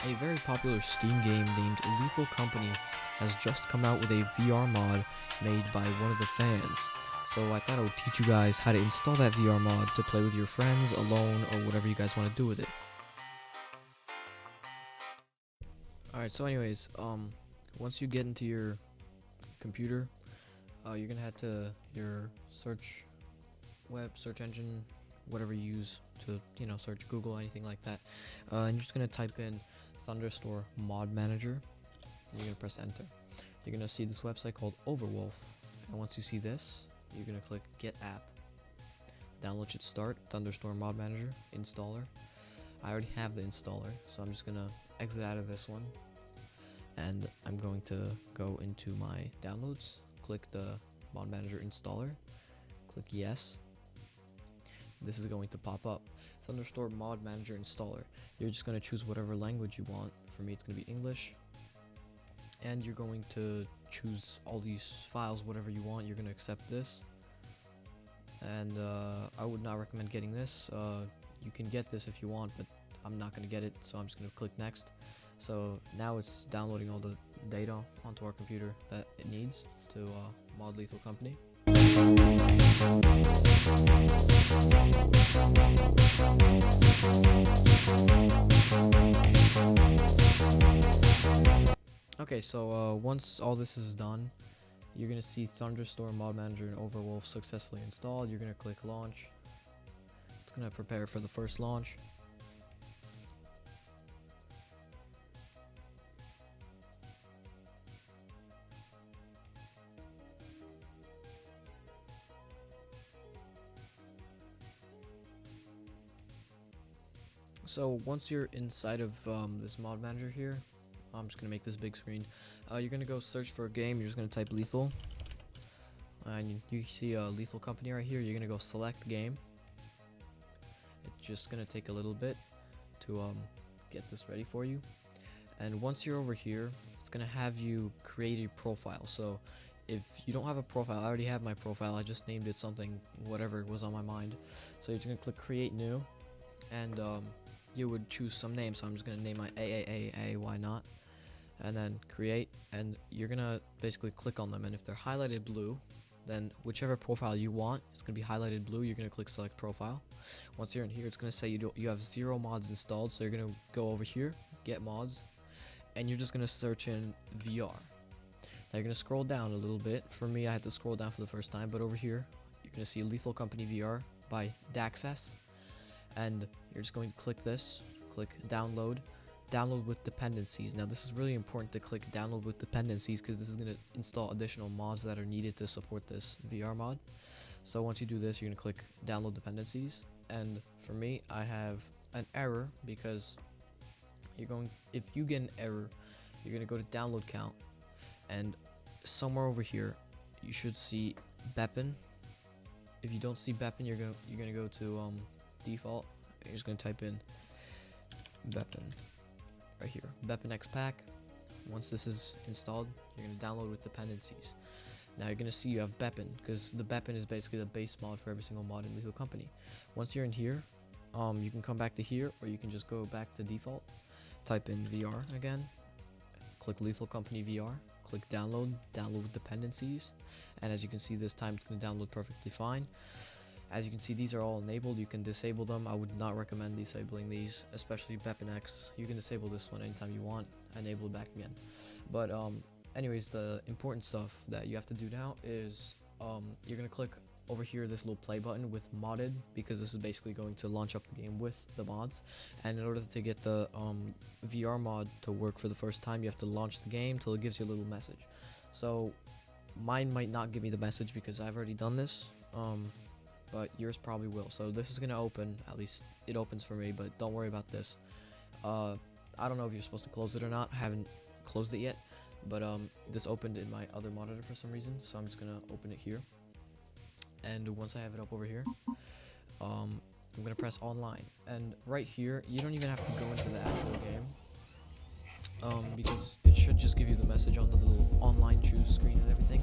A very popular Steam game named Lethal Company has just come out with a VR mod made by one of the fans. So I thought I would teach you guys how to install that VR mod to play with your friends, alone, or whatever you guys want to do with it. Alright, so anyways, once you get into your computer, you're gonna head to your search engine, whatever you use to, search Google, anything like that. And you're just gonna type in Thunderstore Mod Manager. And you're gonna press enter. You're gonna see this website called Overwolf, and once you see this, you're gonna click Get App. Download should start. Thunderstorm Mod Manager installer. I already have the installer, so I'm just gonna exit out of this one, and I'm going to go into my downloads. Click the Mod Manager installer. Click yes. This is going to pop up. Thunderstorm Mod Manager installer. You're just going to choose whatever language you want. For me, it's going to be English. And you're going to choose all these files, whatever you want. You're going to accept this. And I would not recommend getting this. You can get this if you want, but I'm not going to get it, so I'm just going to click next. So now it's downloading all the data onto our computer that it needs to mod Lethal Company. Okay, so once all this is done, you're going to see Thunderstorm Mod Manager and Overwolf successfully installed. You're going to click launch. It's going to prepare for the first launch. So once you're inside of this mod manager here, I'm just gonna make this big screen. You're gonna go search for a game. You're just gonna type Lethal, and you see a Lethal Company right here. You're gonna go select game. It's just gonna take a little bit to get this ready for you. And once you're over here, it's gonna have you create a profile. So if you don't have a profile, I already have my profile. I just named it something, whatever was on my mind. So you're just gonna click create new, and you would choose some name. So I'm just gonna name my AAAA, why not? And then create, and you're gonna basically click on them, and if they're highlighted blue, then whichever profile you want, it's gonna be highlighted blue. You're gonna click select profile. Once you're in here, it's gonna say you have 0 mods installed, so you're gonna go over here, get mods, and you're just gonna search in VR. Now you're gonna scroll down a little bit. For me, I had to scroll down for the first time, but over here you're gonna see Lethal Company VR by Daxas, and you're just going to click this, click download with dependencies. Now this is really important to click download with dependencies, because this is going to install additional mods that are needed to support this VR mod. So once you do this, you're going to click download dependencies, and for me, I have an error, because if you get an error, you're going to go to download count, and somewhere over here you should see Beppin. If you don't see Beppin, you're gonna go to default. You're just gonna type in Beppin right here, Beppin X Pack. Once this is installed, you're gonna download with dependencies. Now you're gonna see you have Beppin, because the Beppin is basically the base mod for every single mod in Lethal Company. Once you're in here, you can come back to here, or you can just go back to default, type in VR again, click Lethal Company VR, click download with dependencies, and as you can see, this time it's going to download perfectly fine. As you can see, these are all enabled. You can disable them. I would not recommend disabling these, especially Beppin X. You can disable this one anytime you want, enable it back again. But anyways, the important stuff that you have to do now is you're going to click over here this little play button with modded, because this is basically going to launch up the game with the mods. And in order to get the VR mod to work for the first time, you have to launch the game till it gives you a little message. So mine might not give me the message because I've already done this, but yours probably will. So this is gonna open, at least it opens for me, but don't worry about this. I don't know if you're supposed to close it or not. I haven't closed it yet, but this opened in my other monitor for some reason, so I'm just gonna open it here. And once I have it up over here, I'm gonna press online, and right here you don't even have to go into the actual game, because it should just give you the message on the little online choose screen and everything.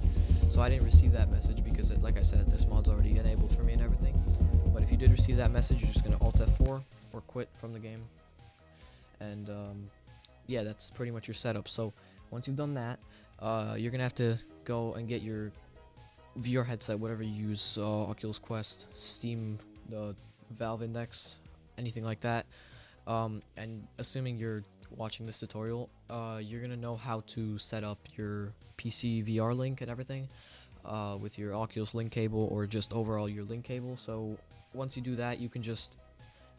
So I didn't receive that message because like I said, this mod's already enabled for me and everything. But if you did receive that message, you're just gonna Alt F4 or quit from the game, and yeah, that's pretty much your setup. So once you've done that, you're gonna have to go and get your VR headset, whatever you use, Oculus Quest, Steam, Valve Index, anything like that. And assuming you're watching this tutorial, you're gonna know how to set up your PC VR link and everything, with your Oculus link cable or just overall your link cable. So once you do that, you can just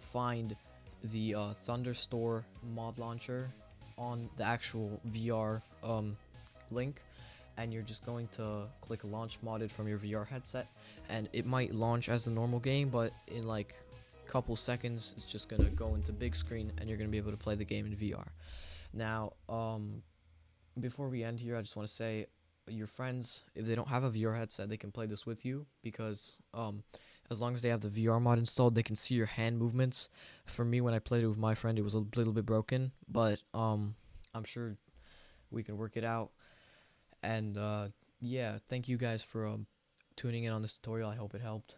find the Thunderstore mod launcher on the actual VR link, and you're just going to click launch modded from your VR headset, and it might launch as the normal game, but in like couple seconds it's just gonna go into big screen and you're gonna be able to play the game in VR. Now, before we end here, I just want to say your friends, if they don't have a VR headset, they can play this with you because as long as they have the VR mod installed, they can see your hand movements. For me, when I played it with my friend, it was a little bit broken, but I'm sure we can work it out. And yeah, thank you guys for tuning in on this tutorial. I hope it helped.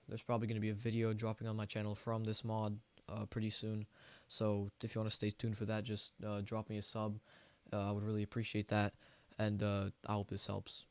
There's probably going to be a video dropping on my channel from this mod pretty soon. So if you want to stay tuned for that, just drop me a sub. I would really appreciate that. And I hope this helps.